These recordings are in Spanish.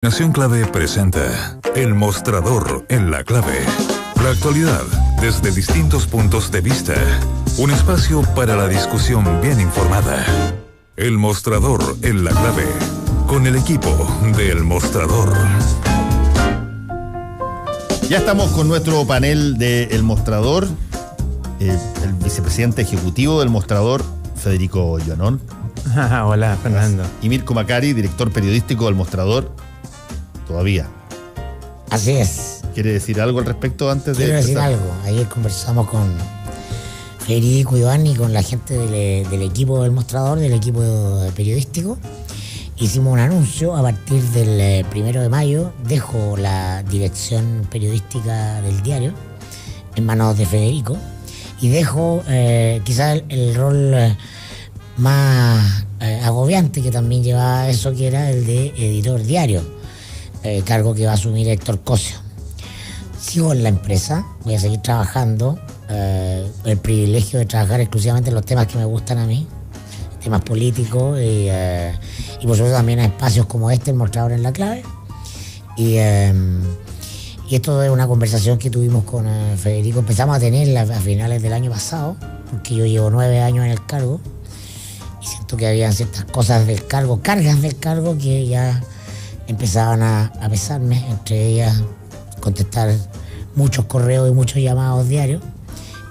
Nación Clave presenta El Mostrador en la Clave. La actualidad desde distintos puntos de vista. Un espacio para la discusión bien informada. El Mostrador en la Clave. Con el equipo de El Mostrador. Ya estamos con nuestro panel de El Mostrador. El vicepresidente ejecutivo del Mostrador, Federico Llanón. Hola, Fernando. Y Mirko Macari, director periodístico del Mostrador. Todavía. Así es. ¿Quiere decir algo al respecto antes de...? Quiero decir algo. Ayer conversamos con Federico, Iván y con la gente del equipo del Mostrador, del equipo periodístico. Hicimos un anuncio. A partir del 1 de mayo dejo la dirección periodística del diario en manos de Federico y dejo quizás el rol más agobiante que también llevaba eso, que era el de editor diario. Cargo que va a asumir Héctor Cosio. Sigo en la empresa, voy a seguir trabajando, el privilegio de trabajar exclusivamente en los temas que me gustan a mí, temas políticos y por supuesto también a espacios como este, El Mostrador en la Clave. Y esto es una conversación que tuvimos con Federico, empezamos a tenerla a finales del año pasado, porque yo llevo 9 años en el cargo y siento que había ciertas cosas del cargo, cargas del cargo que ya empezaban a pesarme, entre ellas contestar muchos correos y muchos llamados diarios.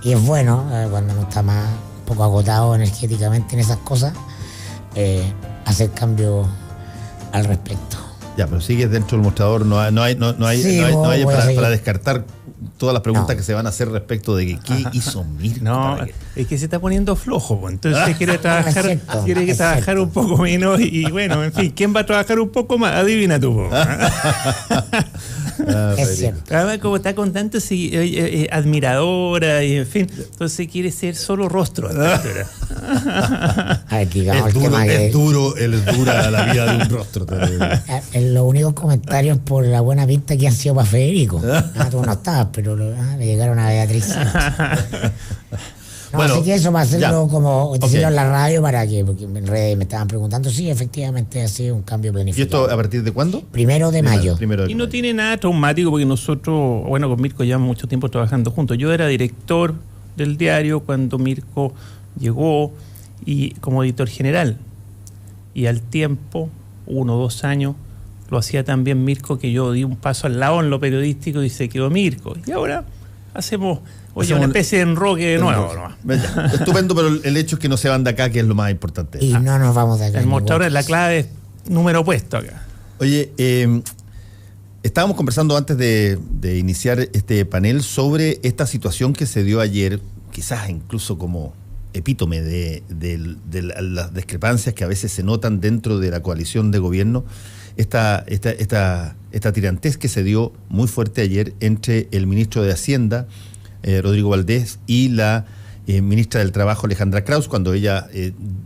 Y es bueno, cuando uno está más un poco agotado energéticamente en esas cosas, hacer cambios al respecto. Ya, pero sigues dentro del Mostrador, no hay para descartar todas las preguntas que se van a hacer respecto de qué hizo Mirko. No, es que se está poniendo flojo, pues. Entonces quiere trabajar un poco menos y bueno, en fin, ¿quién va a trabajar un poco más? Adivina tú. Es cierto. Además, como está con tanto admiradora y en fin, entonces quiere ser solo rostro. Es dura la vida de un rostro. Los únicos comentarios por la buena pinta que han sido para Federico. Tú no estabas, pero le llegaron a Beatriz. Bueno, así que eso para hacerlo como decirlo en la radio porque en redes me estaban preguntando. Sí, efectivamente ha sido un cambio planificado. ¿Y esto a partir de cuándo? 1 de mayo. Y no tiene nada traumático porque nosotros, bueno, con Mirko llevamos mucho tiempo trabajando juntos. Yo era director del diario cuando Mirko llegó y como editor general. Y al tiempo, 1 o 2 años, lo hacía también Mirko, que yo di un paso al lado en lo periodístico y se quedó Mirko. Y ahora hacemos una especie de enroque de nuevo. Estupendo, pero el hecho es que no se van de acá, que es lo más importante. Y no nos vamos de acá. El Mostrador es la clave, número opuesto acá. Oye, estábamos conversando antes de iniciar este panel sobre esta situación que se dio ayer, quizás incluso como epítome de las discrepancias que a veces se notan dentro de la coalición de gobierno. Esta tirantez que se dio muy fuerte ayer entre el ministro de Hacienda, Rodrigo Valdés, y la ministra del Trabajo, Alejandra Krauss, cuando ella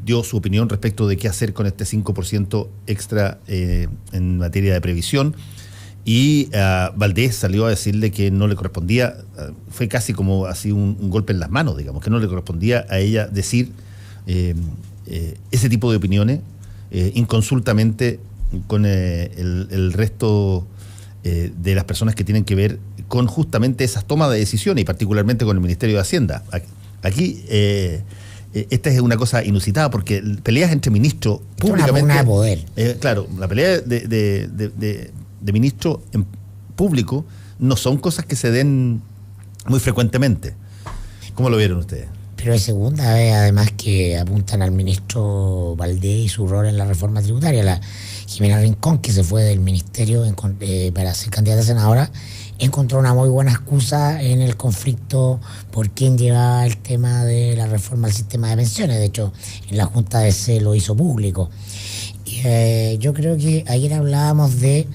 dio su opinión respecto de qué hacer con este 5% extra en materia de previsión. Y Valdés salió a decirle que no le correspondía, fue casi como así un golpe en las manos, digamos, que no le correspondía a ella decir ese tipo de opiniones inconsultamente con el resto de las personas que tienen que ver con justamente esas tomas de decisiones y particularmente con el Ministerio de Hacienda. Aquí esta es una cosa inusitada porque peleas entre ministros públicamente... Una de poder. Claro, la pelea de ministros en público no son cosas que se den muy frecuentemente. ¿Cómo lo vieron ustedes? Pero es segunda vez además que apuntan al ministro Valdés y su rol en la reforma tributaria. La Jimena Rincón, que se fue del ministerio para ser candidata a senadora, encontró una muy buena excusa en el conflicto por quién llevaba el tema de la reforma al sistema de pensiones. De hecho, en la Junta de C lo hizo público. Yo creo que ayer hablábamos de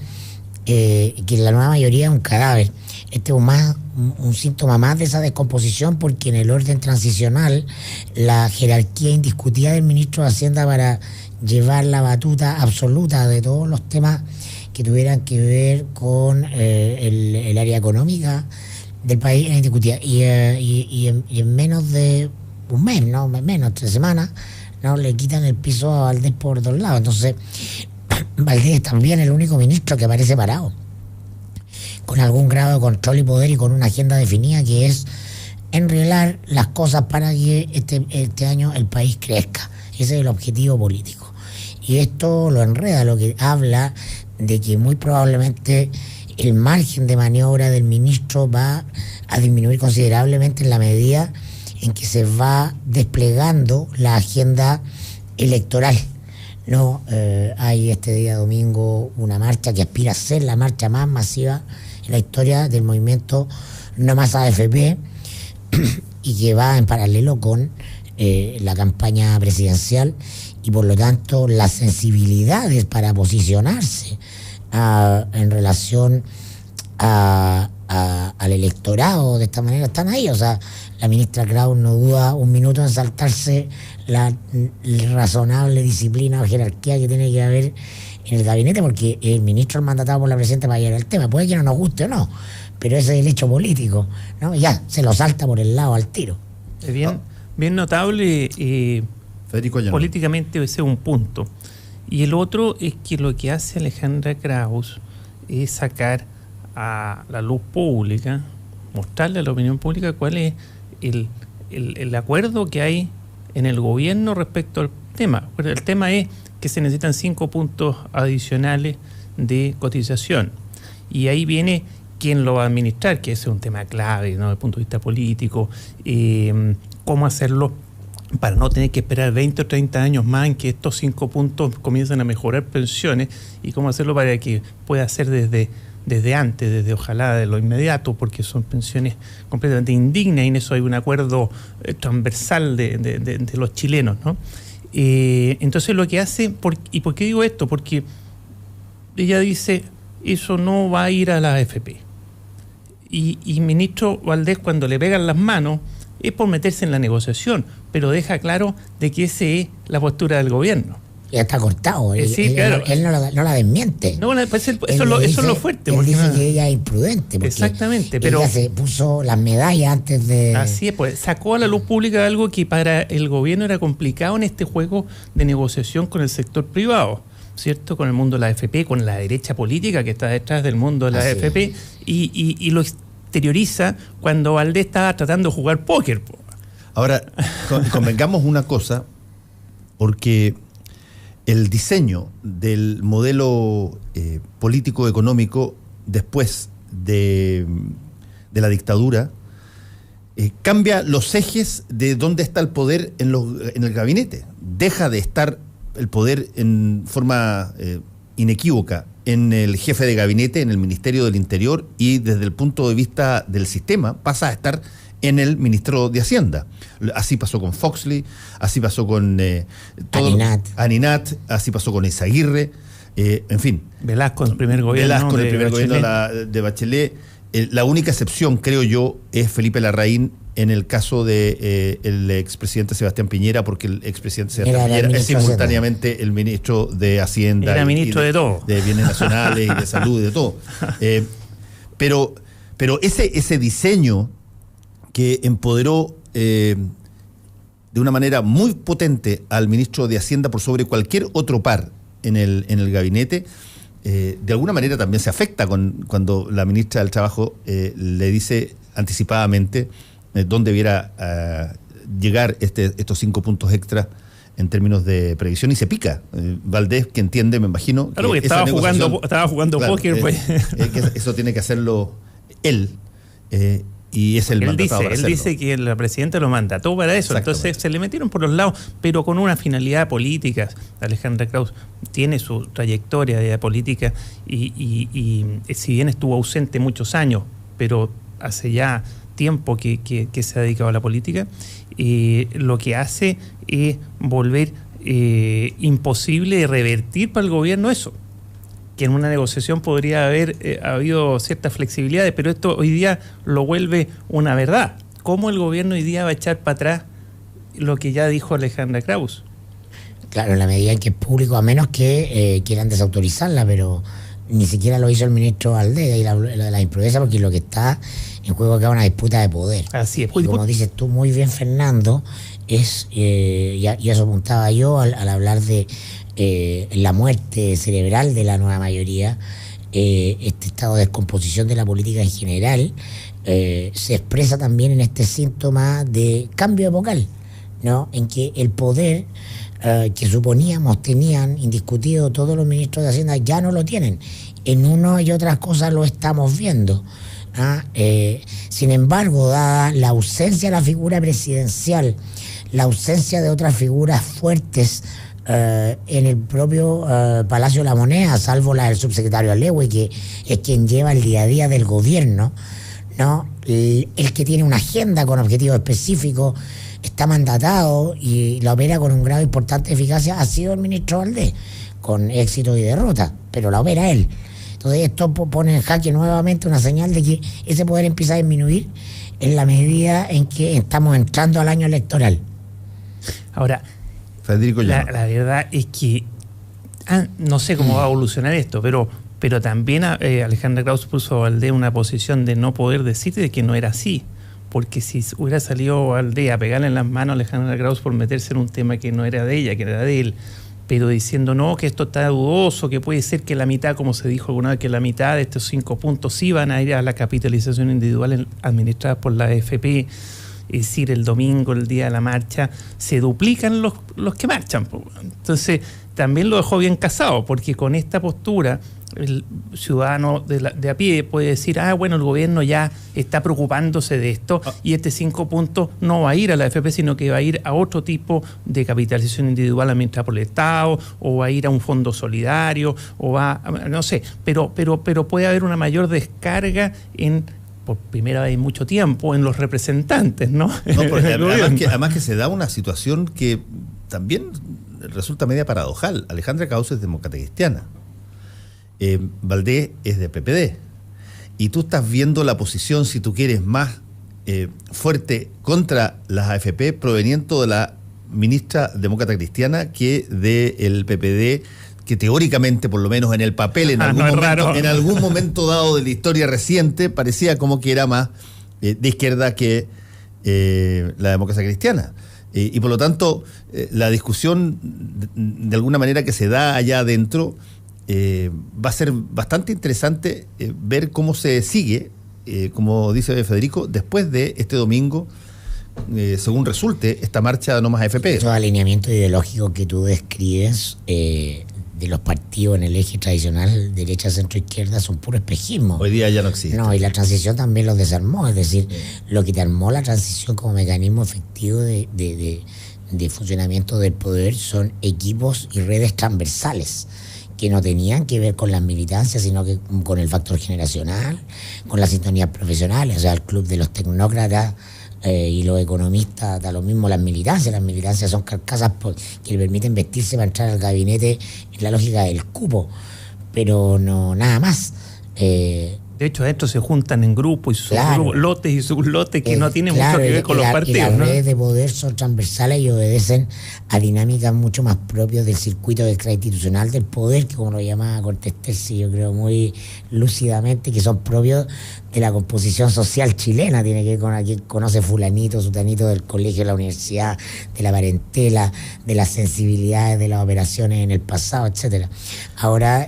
que la nueva mayoría es un cadáver. Este es un síntoma más de esa descomposición, porque en el orden transicional la jerarquía indiscutida del ministro de Hacienda para llevar la batuta absoluta de todos los temas que tuvieran que ver con el área económica del país era indiscutida. Y en menos de un mes, menos 3 semanas, le quitan el piso a Valdés por 2 lados. Entonces Valdés es también el único ministro que aparece parado, con algún grado de control y poder y con una agenda definida que es enreglar las cosas para que este año el país crezca. Ese es el objetivo político. Y esto lo enreda, lo que habla de que muy probablemente el margen de maniobra del ministro va a disminuir considerablemente en la medida en que se va desplegando la agenda electoral. No, hay este día domingo una marcha que aspira a ser la marcha más masiva en la historia del movimiento No Más AFP y que va en paralelo con la campaña presidencial y por lo tanto las sensibilidades para posicionarse en relación al electorado de esta manera están ahí. O sea, la ministra Kraus no duda un minuto en saltarse la razonable disciplina o jerarquía que tiene que haber en el gabinete, porque el ministro es mandatado por la presidenta para llevar el tema. Puede que no nos guste o no, pero ese es el hecho político, ¿no? Ya se lo salta por el lado al tiro. Es bien notable políticamente, ese es un punto. Y el otro es que lo que hace Alejandra Kraus es sacar a la luz pública, mostrarle a la opinión pública cuál es el acuerdo que hay en el gobierno respecto al tema. El tema es que se necesitan 5 puntos adicionales de cotización. Y ahí viene quién lo va a administrar, que ese es un tema clave, ¿no?, desde el punto de vista político. Cómo hacerlo para no tener que esperar 20 o 30 años más en que estos 5 puntos comiencen a mejorar pensiones, y cómo hacerlo para que pueda ser desde antes, desde ojalá de lo inmediato, porque son pensiones completamente indignas, y en eso hay un acuerdo transversal de los chilenos, ¿no? Entonces lo que hace, ¿y por qué digo esto? Porque ella dice, eso no va a ir a la AFP. Y ministro Valdés, cuando le pegan las manos, es por meterse en la negociación, pero deja claro de que esa es la postura del gobierno. Ya está cortado, sí, claro. Él no la desmiente. No, pues eso es lo fuerte. Él dice que ella es imprudente. Exactamente, pero ella se puso las medallas antes de... Así es, pues sacó a la luz pública algo que para el gobierno era complicado en este juego de negociación con el sector privado, ¿cierto? Con el mundo de la AFP, con la derecha política que está detrás del mundo de la AFP, y lo exterioriza cuando Valdés estaba tratando de jugar póker. Ahora, convengamos una cosa, porque el diseño del modelo político-económico después de la dictadura cambia los ejes de dónde está el poder en el gabinete. Deja de estar el poder en forma inequívoca en el jefe de gabinete, en el Ministerio del Interior, y desde el punto de vista del sistema pasa a estar en el Ministerio de Hacienda. Así pasó con Foxley, así pasó con Aninat, así pasó con Eizaguirre, en fin. Velasco en el primer gobierno de Bachelet. La única excepción, creo yo, es Felipe Larraín en el caso de el expresidente Sebastián Piñera, porque el expresidente Sebastián Piñera es simultáneamente el ministro de Hacienda. Era ministro de todo. De Bienes Nacionales y de Salud y de todo. Pero ese diseño que empoderó de una manera muy potente al ministro de Hacienda por sobre cualquier otro par en el gabinete, de alguna manera también se afecta cuando la ministra del Trabajo le dice anticipadamente dónde debiera llegar estos 5 puntos extra en términos de previsión, y se pica. Valdés, que entiende, me imagino, claro, que estaba jugando claro, póker, pues. Que eso tiene que hacerlo él, y es el mandatado para hacerlo. Él dice que la presidenta lo mandató para eso, entonces se le metieron por los lados, pero con una finalidad política. Alejandra Kraus tiene su trayectoria de política y si bien estuvo ausente muchos años, pero hace ya tiempo que se ha dedicado a la política, lo que hace es volver imposible revertir para el gobierno eso, que en una negociación podría haber habido ciertas flexibilidades, pero esto hoy día lo vuelve una verdad. ¿Cómo el gobierno hoy día va a echar para atrás lo que ya dijo Alejandra Kraus? Claro, en la medida en que es público, a menos que quieran desautorizarla, pero ni siquiera lo hizo el ministro Valdés, y la imprudencia, porque lo que está en juego acá es una disputa de poder. Así es. Y como dices tú muy bien, Fernando, es y eso apuntaba yo al hablar de la muerte cerebral de la nueva mayoría, este estado de descomposición de la política en general, se expresa también en este síntoma de cambio epocal, ¿no? En que el poder que suponíamos tenían indiscutido todos los ministros de Hacienda ya no lo tienen. En uno y otras cosas lo estamos viendo. Sin embargo, dada la ausencia de la figura presidencial, la ausencia de otras figuras fuertes en el propio Palacio de la Moneda, salvo la del subsecretario Lewy, que es quien lleva el día a día del gobierno, ¿no? El que tiene una agenda con objetivos específicos, está mandatado y la opera con un grado importante de eficacia, ha sido el ministro Valdés, con éxito y derrota, pero la opera él. Entonces esto pone en jaque nuevamente una señal de que ese poder empieza a disminuir en la medida en que estamos entrando al año electoral. Ahora, Federico la verdad es que no sé cómo va a evolucionar esto, pero también Alejandra Krauss puso a Valdés una posición de no poder decir de que no era así. Porque si hubiera salido Valdés a pegarle en las manos a Alejandra Krauss por meterse en un tema que no era de ella, que era de él, pero diciendo no, que esto está dudoso, que puede ser que la mitad, como se dijo alguna vez, que la mitad de estos 5 puntos sí van a ir a la capitalización individual administrada por la AFP, es decir, el domingo, el día de la marcha, se duplican los que marchan. Entonces, también lo dejó bien casado, porque con esta postura el ciudadano de a pie puede decir, bueno, el gobierno ya está preocupándose de esto y este 5 puntos no va a ir a la AFP, sino que va a ir a otro tipo de capitalización individual administrada por el Estado, o va a ir a un fondo solidario, o va, no sé, pero puede haber una mayor descarga por primera vez en mucho tiempo, en los representantes, ¿no? Porque además que se da una situación que también resulta media paradojal. Alejandra Krauss es demócrata cristiana. Valdés es de PPD. Y tú estás viendo la posición, si tú quieres, más fuerte contra las AFP proveniente de la ministra demócrata cristiana que del PPD, que teóricamente, por lo menos en el papel, en algún momento dado de la historia reciente, parecía como que era más de izquierda que la democracia cristiana. Y por lo tanto, la discusión, de alguna manera, que se da allá adentro, va a ser bastante interesante ver cómo se sigue, como dice Federico, después de este domingo, según resulte, esta marcha de No Más AFP. Esos alineamientos ideológicos que tú describes de los partidos en el eje tradicional, derecha, centro, izquierda, son puro espejismo. Hoy día ya no existe. No, y la transición también los desarmó. Es decir, lo que te armó la transición como mecanismo efectivo de funcionamiento del poder son equipos y redes transversales que no tenían que ver con las militancias, sino que con el factor generacional, con las sintonías profesionales. O sea, el club de los tecnócratas y los economistas, da lo mismo las militancias son carcasas que le permiten vestirse para entrar al gabinete en la lógica del cupo, pero no nada más. De hecho, adentro se juntan en grupos y lotes y sublotes que no tienen mucho que ver con los partidos. Y las redes de poder son transversales y obedecen a dinámicas mucho más propias del circuito extrainstitucional del poder, que como lo llamaba Cortés Terzi, yo creo muy lúcidamente, que son propios de la composición social chilena. Tiene que ver con a quien conoce fulanito, sutanito del colegio, de la universidad, de la parentela, de las sensibilidades de las operaciones en el pasado, etcétera. Ahora,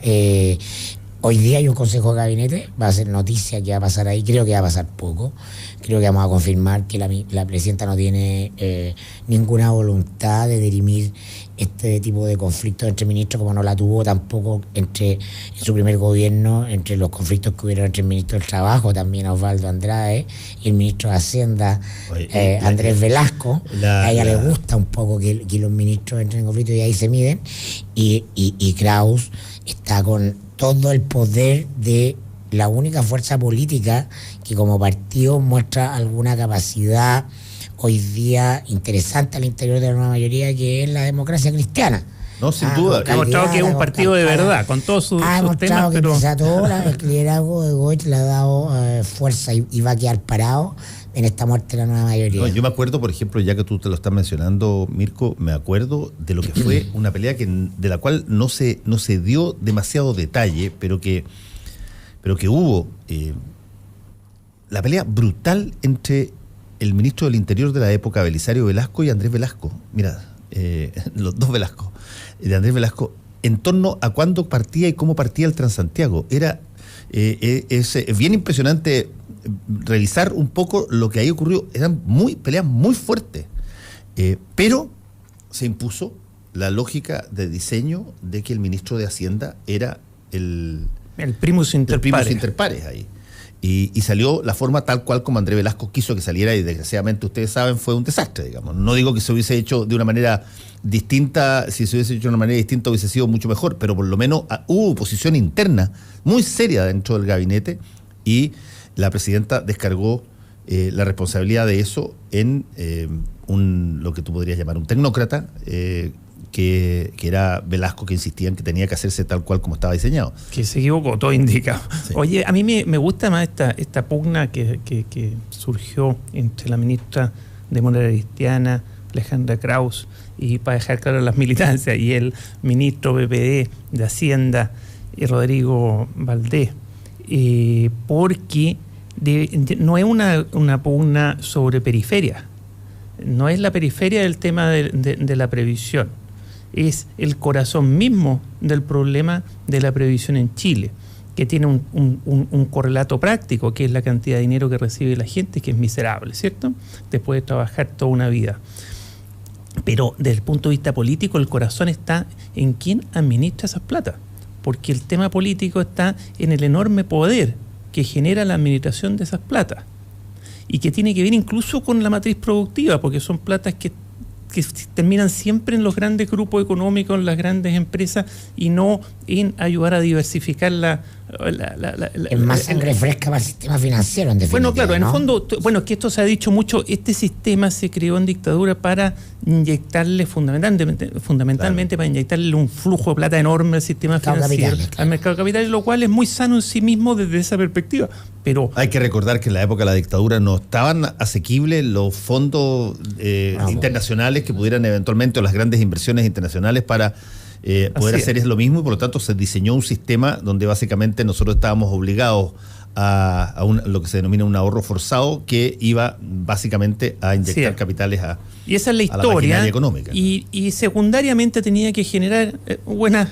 hoy día hay un consejo de gabinete, va a ser noticia que va a pasar ahí, creo que va a pasar poco, creo que vamos a confirmar que la presidenta no tiene ninguna voluntad de dirimir este tipo de conflictos entre ministros, como no la tuvo tampoco en su primer gobierno, entre los conflictos que hubieron entre el ministro del Trabajo, también Osvaldo Andrade, y el ministro de Hacienda, Andrés Velasco. A ella le gusta un poco que los ministros entren en conflicto y ahí se miden, y Krauss está con todo el poder de la única fuerza política que como partido muestra alguna capacidad hoy día interesante al interior de la nueva mayoría, que es la democracia cristiana. No, sin duda. Ha demostrado que es un partido de verdad, con todos sus temas, pero... que todo el liderazgo de Goethe le ha dado fuerza y va a quedar parado en esta muerte de la nueva mayoría. No, yo me acuerdo, por ejemplo, ya que tú te lo estás mencionando, Mirko, me acuerdo de lo que fue una pelea de la cual no se dio demasiado detalle, pero que hubo la pelea brutal entre el ministro del Interior de la época, Belisario Velasco, y Andrés Velasco. Mira, los dos Velasco, de Andrés Velasco, en torno a cuándo partía y cómo partía el Transantiago. Es bien impresionante revisar un poco lo que ahí ocurrió. Eran peleas muy fuertes, pero se impuso la lógica de diseño de que el ministro de Hacienda era el primus inter pares ahí. Y salió la forma tal cual como Andrés Velasco quiso que saliera, y desgraciadamente, ustedes saben, fue un desastre, digamos. No digo que se hubiese hecho de una manera distinta, si se hubiese hecho de una manera distinta hubiese sido mucho mejor, pero por lo menos hubo oposición interna muy seria dentro del gabinete, y la presidenta descargó la responsabilidad de eso en lo que tú podrías llamar un tecnócrata, que era Velasco, que insistía en que tenía que hacerse tal cual como estaba diseñado. Que se equivocó, todo indicado. Sí. Oye, a mí me gusta más esta pugna que surgió entre la ministra de Democracia Cristiana, Alejandra Krauss, y para dejar claro las militancias, y el ministro PPD de Hacienda, Rodrigo Valdés, porque no es una pugna sobre periferia, no es la periferia del tema de la previsión. Es el corazón mismo del problema de la previsión en Chile, que tiene un correlato práctico, que es la cantidad de dinero que recibe la gente, que es miserable, ¿cierto? Después de trabajar toda una vida. Pero desde el punto de vista político, el corazón está en quién administra esas plata, porque el tema político está en el enorme poder que genera la administración de esas platas, y que tiene que ver incluso con la matriz productiva, porque son platas que terminan siempre en los grandes grupos económicos, en las grandes empresas, y no en ayudar a diversificar es más sangre fresca para el sistema financiero, en definitiva. Bueno, claro, ¿no? en el fondo, es que esto se ha dicho mucho, este sistema se creó en dictadura para inyectarle fundamentalmente para inyectarle un flujo de plata enorme al sistema financiero, al mercado de capitales, lo cual es muy sano en sí mismo desde esa perspectiva. Pero hay que recordar que en la época de la dictadura no estaban asequibles los fondos internacionales que pudieran eventualmente, o las grandes inversiones internacionales para poder hacer lo mismo, y por lo tanto se diseñó un sistema donde básicamente nosotros estábamos obligados a lo que se denomina un ahorro forzado, que iba básicamente a inyectar capitales y esa es la historia, maquinaria económica. Y secundariamente tenía que generar buenas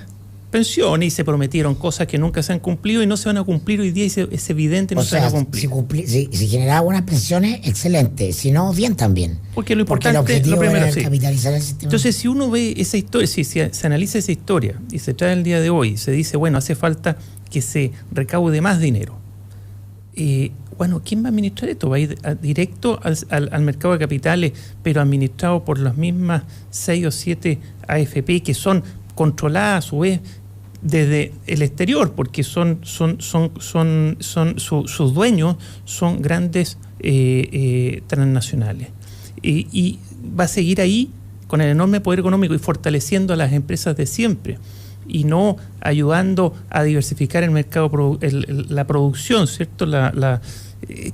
pensiones, y se prometieron cosas que nunca se han cumplido y no se van a cumplir hoy día, y es evidente no se van a cumplir. Si generaba buenas pensiones, excelente, si no, bien también. Porque lo importante, el objetivo lo primero, era capitalizar el sistema. Entonces, si uno ve esa historia, si se analiza esa historia y se trae el día de hoy, se dice, bueno, hace falta que se recaude más dinero. Bueno, ¿quién va a administrar esto? Va a ir directo al mercado de capitales, pero administrado por las mismas 6 o 7 AFP, que son controladas a su vez desde el exterior, porque sus dueños son grandes transnacionales. Y va a seguir ahí con el enorme poder económico y fortaleciendo a las empresas de siempre, y no ayudando a diversificar el mercado, la producción, ¿cierto?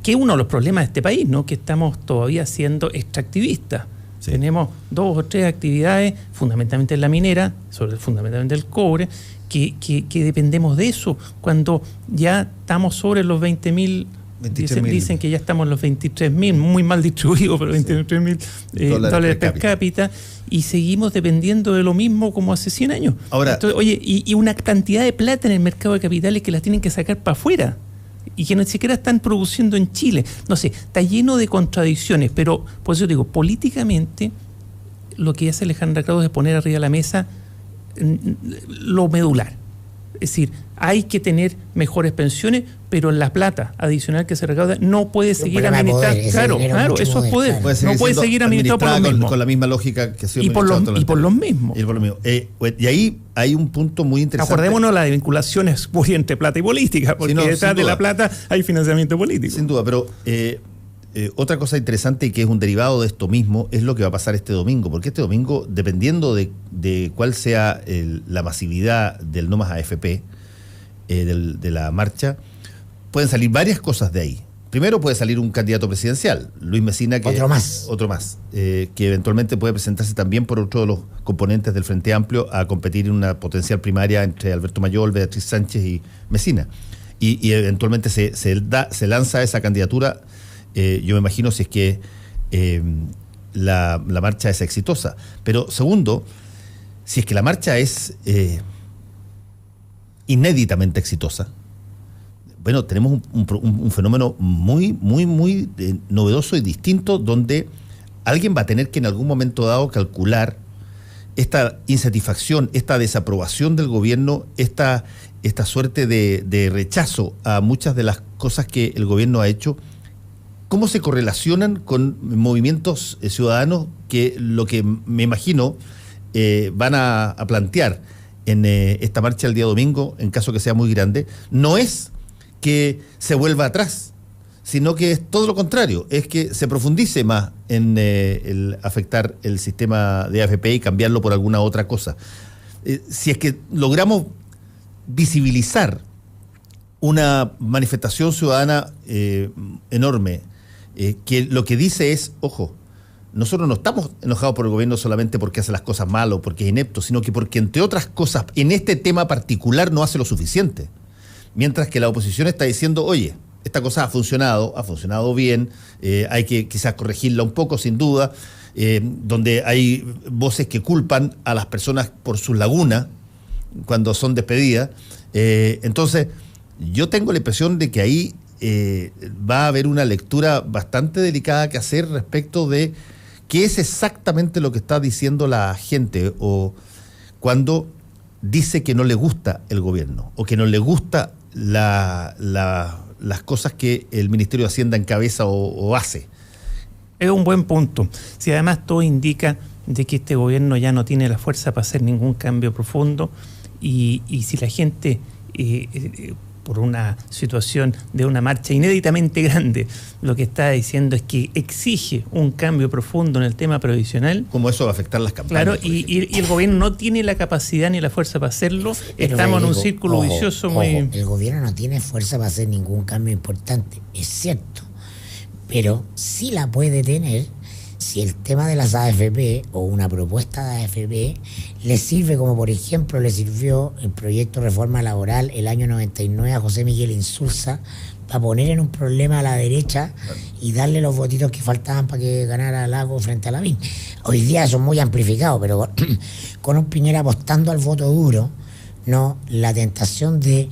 Que es uno de los problemas de este país, ¿no? Que estamos todavía siendo extractivistas. Sí. Tenemos 2 o 3 actividades, fundamentalmente en la minera, fundamentalmente el cobre, que dependemos de eso, cuando ya estamos sobre los 20.000. Dicen que ya estamos en los 23.000, muy mal distribuidos, pero 23.000 dólares per cápita, y seguimos dependiendo de lo mismo como hace 100 años. Ahora, entonces, oye, y una cantidad de plata en el mercado de capitales que las tienen que sacar para afuera, y que ni siquiera están produciendo en Chile. No sé, está lleno de contradicciones, pero por eso digo, políticamente lo que hace Alejandra Krauss es poner arriba de la mesa lo medular. Es decir, hay que tener mejores pensiones, pero la plata adicional que se recauda no puede seguir administrada. Claro, eso es poder. No puede seguir administrado por los mismos. Con la misma lógica que ha sido y por los mismos. Y ahí hay un punto muy interesante. Acordémonos de las vinculaciones entre plata y política, porque detrás de la plata hay financiamiento político. Sin duda, pero otra cosa interesante, y que es un derivado de esto mismo, es lo que va a pasar este domingo, porque este domingo, dependiendo de cuál sea la masividad del No Más AFP, de la marcha, pueden salir varias cosas de ahí. primero puede salir un candidato presidencial, Luis Mesina, que Otro más, que eventualmente puede presentarse también por otro de los componentes del Frente Amplio a competir en una potencial primaria entre Alberto Mayol, Beatriz Sánchez y Mesina. Y eventualmente se lanza esa candidatura, yo me imagino, si es que la marcha es exitosa. Pero segundo, si es que la marcha es inéditamente exitosa, bueno, tenemos un fenómeno muy novedoso y distinto, donde alguien va a tener que en algún momento dado calcular esta insatisfacción, esta desaprobación del gobierno, esta suerte de rechazo a muchas de las cosas que el gobierno ha hecho, cómo se correlacionan con movimientos ciudadanos que lo que me imagino van a plantear en esta marcha el día domingo, en caso que sea muy grande, no es que se vuelva atrás, sino que es todo lo contrario, es que se profundice más en el afectar el sistema de AFP y cambiarlo por alguna otra cosa. Si es que logramos visibilizar una manifestación ciudadana enorme, que lo que dice es, ojo, nosotros no estamos enojados por el gobierno solamente porque hace las cosas mal o porque es inepto, sino que porque, entre otras cosas, en este tema particular no hace lo suficiente. Mientras que la oposición está diciendo, oye, esta cosa ha funcionado bien, hay que quizás corregirla un poco, sin duda, donde hay voces que culpan a las personas por sus lagunas cuando son despedidas. Entonces, yo tengo la impresión de que ahí va a haber una lectura bastante delicada que hacer respecto de qué es exactamente lo que está diciendo la gente, o cuando dice que no le gusta el gobierno o que no le gusta las cosas que el Ministerio de Hacienda encabeza o hace. Es un buen punto. Si además todo indica de que este gobierno ya no tiene la fuerza para hacer ningún cambio profundo, y si la gente, por una situación de una marcha inéditamente grande, lo que está diciendo es que exige un cambio profundo en el tema previsional. ¿Cómo eso va a afectar las campañas? Claro, y el gobierno no tiene la capacidad ni la fuerza para hacerlo. Pero estamos en un círculo vicioso muy... El gobierno no tiene fuerza para hacer ningún cambio importante, es cierto, pero sí la puede tener si el tema de las AFP o una propuesta de AFP le sirve, como por ejemplo le sirvió el proyecto de reforma laboral el año 99 a José Miguel Insulza, para poner en un problema a la derecha y darle los votitos que faltaban para que ganara Lago frente a Lavín. Hoy día son muy amplificados, pero con un Piñera apostando al voto duro, no, la tentación de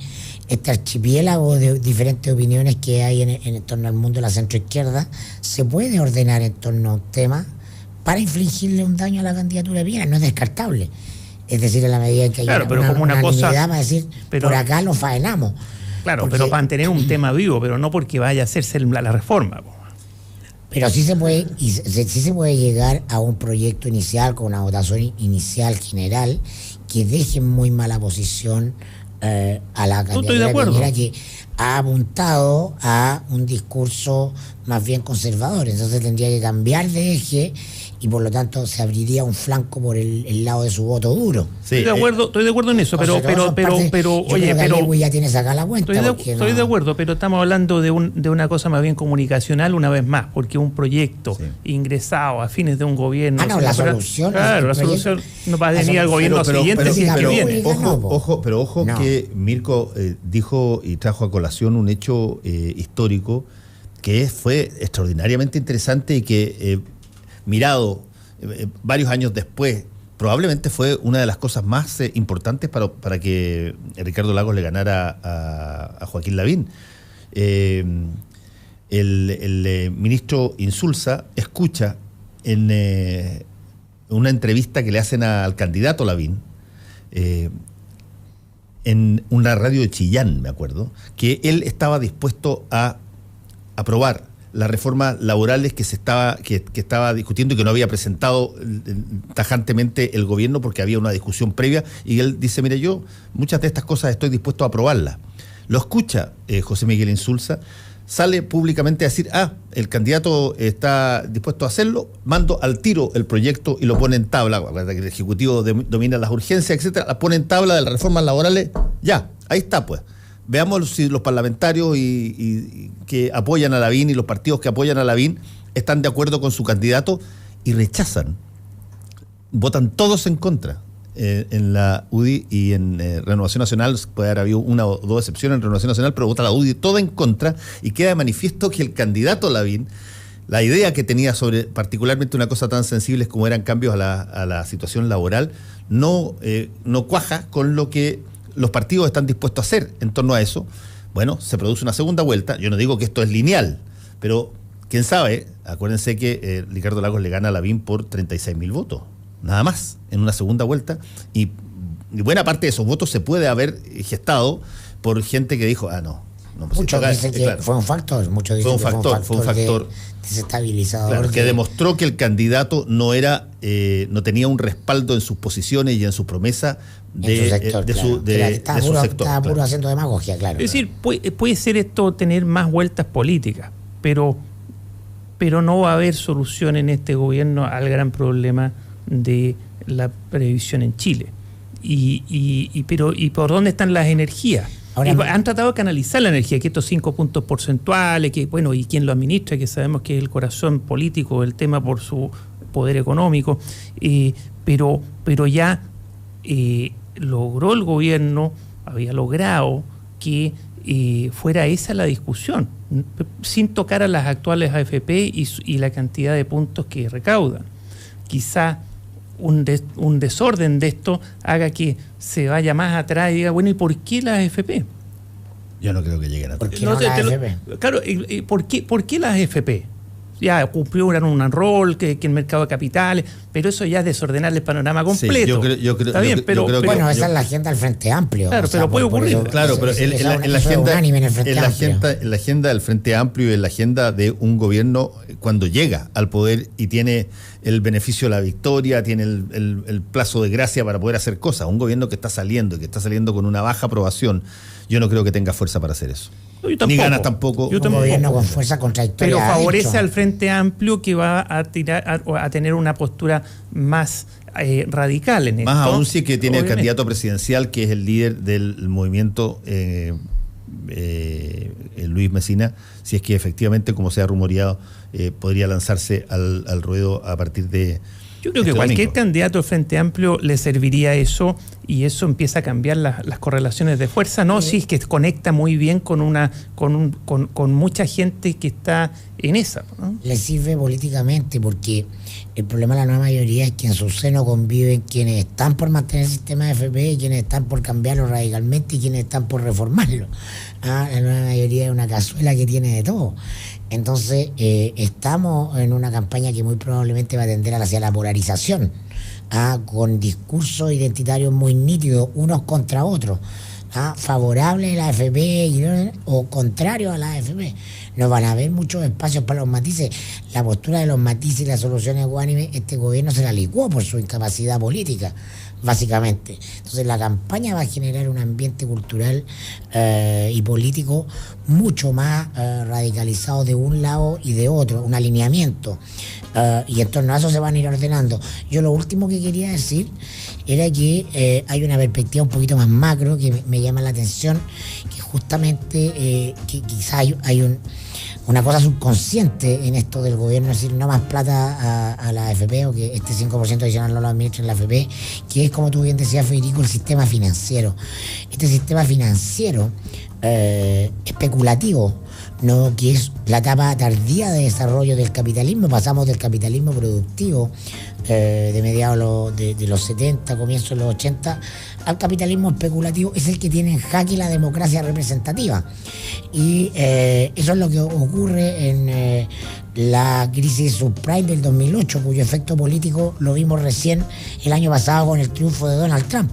este archipiélago de diferentes opiniones que hay en torno al mundo de la centroizquierda se puede ordenar en torno a un tema para infligirle un daño a la candidatura de Piñera. No es descartable. Es decir, en la medida en que hay una cosa para decir, por acá lo faenamos. Claro, pero para mantener un tema vivo, pero no porque vaya a hacerse la reforma. Pero sí se puede llegar a un proyecto inicial con una votación inicial general que deje en muy mala posición a la candidatura de Piñera, que ha apuntado a un discurso más bien conservador. Entonces tendría que cambiar de eje y por lo tanto se abriría un flanco por el lado de su voto duro. Sí, estoy de acuerdo en eso, pero oye, pero ya tiene sacada la cuenta. Estoy de acuerdo, pero estamos hablando de una cosa más bien comunicacional una vez más, porque un proyecto ingresado a fines de un gobierno. La solución. Claro, la solución no va a venir al gobierno siguiente, si es que viene. Ojo, que Mirko dijo y trajo a colación un hecho histórico que fue extraordinariamente interesante y que mirado varios años después, probablemente fue una de las cosas más importantes para que Ricardo Lagos le ganara a Joaquín Lavín. El ministro Insulza escucha en una entrevista que le hacen al candidato Lavín, en una radio de Chillán, me acuerdo, que él estaba dispuesto a aprobar las reformas laborales que estaba discutiendo y que no había presentado tajantemente el gobierno porque había una discusión previa, y él dice, mire, yo muchas de estas cosas estoy dispuesto a aprobarlas. Lo escucha José Miguel Insulza, sale públicamente a decir, el candidato está dispuesto a hacerlo, mando al tiro el proyecto y lo pone en tabla. El Ejecutivo domina las urgencias, etcétera, la pone en tabla de las reformas laborales, ya, ahí está pues. veamos si los parlamentarios y que apoyan a Lavín y los partidos que apoyan a Lavín están de acuerdo con su candidato y rechazan. Votan todos en contra. En la UDI y en Renovación Nacional puede haber habido una o dos excepciones en Renovación Nacional, pero vota la UDI toda en contra y queda de manifiesto que el candidato Lavín, la idea que tenía sobre particularmente una cosa tan sensible como eran cambios a la situación laboral, no cuaja con lo que los partidos están dispuestos a hacer en torno a eso. Bueno, se produce una segunda vuelta. Yo no digo que esto es lineal, pero quién sabe. Acuérdense que Ricardo Lagos le gana a Lavín por 36.000 votos. Nada más, en una segunda vuelta, y buena parte de esos votos se puede haber gestado por gente que dijo, no. Muchos dicen que claro, fue un factor, muchos dicen fue un factor desestabilizador. Claro, que demostró que el candidato no tenía un respaldo en sus posiciones y en su promesa de su sector. Estaba puro haciendo demagogia, claro. Es decir, puede ser esto tener más vueltas políticas, pero no va a haber solución en este gobierno al gran problema de la previsión en Chile. Pero por dónde están las energías. Han tratado de canalizar la energía, que estos 5 puntos porcentuales, y quién lo administra, que sabemos que es el corazón político del tema por su poder económico, pero ya logró el gobierno, había logrado que fuera esa la discusión, sin tocar a las actuales AFP y la cantidad de puntos que recaudan. Quizá un desorden de esto haga que se vaya más atrás y diga, bueno, ¿y por qué las AFP? Yo no creo que lleguen a... ¿Por qué no las AFP? Claro, ¿por qué las AFP? Ya cumplieron un rol que el mercado de capitales, pero eso ya es desordenar el panorama completo. Sí, yo creo, está bien, pero bueno, esa es la agenda del Frente Amplio. Claro, pero puede ocurrir. Claro, pero en la agenda del Frente Amplio y en la agenda de un gobierno cuando llega al poder y tiene el beneficio de la victoria, tiene el plazo de gracia para poder hacer cosas. Un gobierno que está saliendo con una baja aprobación, yo no creo que tenga fuerza para hacer eso. Ni ganas tampoco. Un gobierno con fuerza contradictoria. Pero favorece al Frente Amplio, que va a tener una postura más radical en esto. Más aún si que tiene el candidato presidencial, que es el líder del movimiento, Luis Mesina, si es que efectivamente, como se ha rumoreado, podría lanzarse al ruedo a partir de... Yo creo que cualquier candidato del Frente Amplio le serviría eso, y eso empieza a cambiar las correlaciones de fuerza, ¿no? Sí, es que conecta muy bien con mucha gente que está en esa, ¿no? Le sirve políticamente, porque el problema de la nueva mayoría es que en su seno conviven quienes están por mantener el sistema de FP, quienes están por cambiarlo radicalmente y quienes están por reformarlo. La nueva mayoría es una cazuela que tiene de todo. Entonces, estamos en una campaña que muy probablemente va a tender hacia la polarización, con discursos identitarios muy nítidos, unos contra otros, favorables a la AFP o contrarios a la AFP. No van a haber muchos espacios para los matices. La postura de los matices y las soluciones ecuánimes, este gobierno se la licuó por su incapacidad política, básicamente. Entonces la campaña va a generar un ambiente cultural y político mucho más radicalizado de un lado y de otro, un alineamiento, y en torno a eso se van a ir ordenando. Yo lo último que quería decir era que hay una perspectiva un poquito más macro que me llama la atención, que justamente que quizás hay una cosa subconsciente en esto del gobierno, es decir, no más plata a la AFP, o que este 5% adicional no lo administre la AFP, que es, como tú bien decías, Federico, el sistema financiero. Este sistema financiero especulativo, ¿no? Que es la etapa tardía de desarrollo del capitalismo. Pasamos del capitalismo productivo de mediados de los 70, comienzos de los 80, al capitalismo especulativo. Es el que tiene en jaque la democracia representativa, y eso es lo que ocurre en la crisis subprime del 2008, cuyo efecto político lo vimos recién el año pasado con el triunfo de Donald Trump.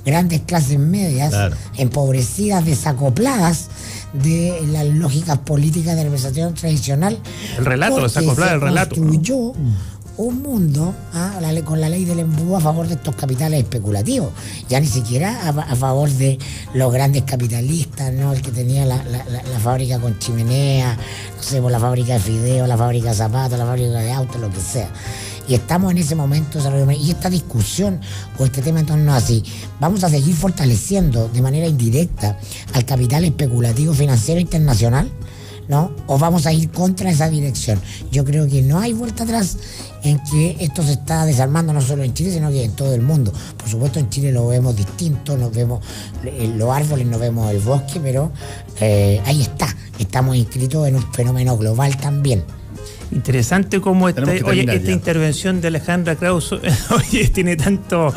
Grandes clases medias, claro, empobrecidas, desacopladas de las lógicas políticas de representación tradicional. El relato, desacoplada del relato. Construyó un mundo con la ley del embudo a favor de estos capitales especulativos, ya ni siquiera a favor de los grandes capitalistas, ¿no? El que tenía la fábrica con chimenea, no sé, por la fábrica de fideos, la fábrica de zapatos, la fábrica de autos, lo que sea. Y estamos en ese momento de desarrollo. Y esta discusión o este tema en torno a así, vamos a seguir fortaleciendo de manera indirecta al capital especulativo financiero internacional, ¿no? ¿O vamos a ir contra esa dirección? Yo creo que no hay vuelta atrás en que esto se está desarmando no solo en Chile, sino que en todo el mundo. Por supuesto, en Chile lo vemos distinto, nos vemos los árboles, nos vemos el bosque, pero ahí está. Estamos inscritos en un fenómeno global también. Interesante cómo esta intervención de Alejandra Krauss tiene tanta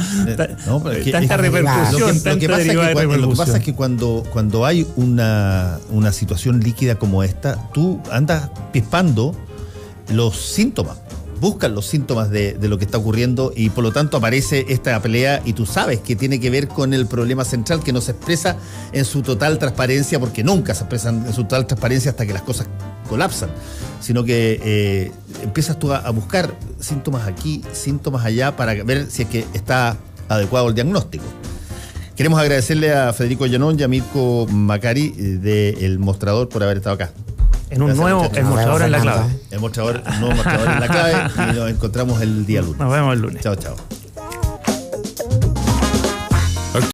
repercusión. Lo que pasa es que cuando hay una situación líquida como esta, tú andas pispando los síntomas. Buscan los síntomas de lo que está ocurriendo y por lo tanto aparece esta pelea y tú sabes que tiene que ver con el problema central que no se expresa en su total transparencia, porque nunca se expresan en su total transparencia hasta que las cosas colapsan, sino que empiezas tú a buscar síntomas aquí, síntomas allá para ver si es que está adecuado el diagnóstico. Queremos agradecerle a Federico Llanón y a Mirko Macari de El Mostrador por haber estado acá. En un nuevo El Mostrador en la Clave. Un nuevo Mostrador en la Clave y nos encontramos el día lunes. Nos vemos el lunes. Chao, chao.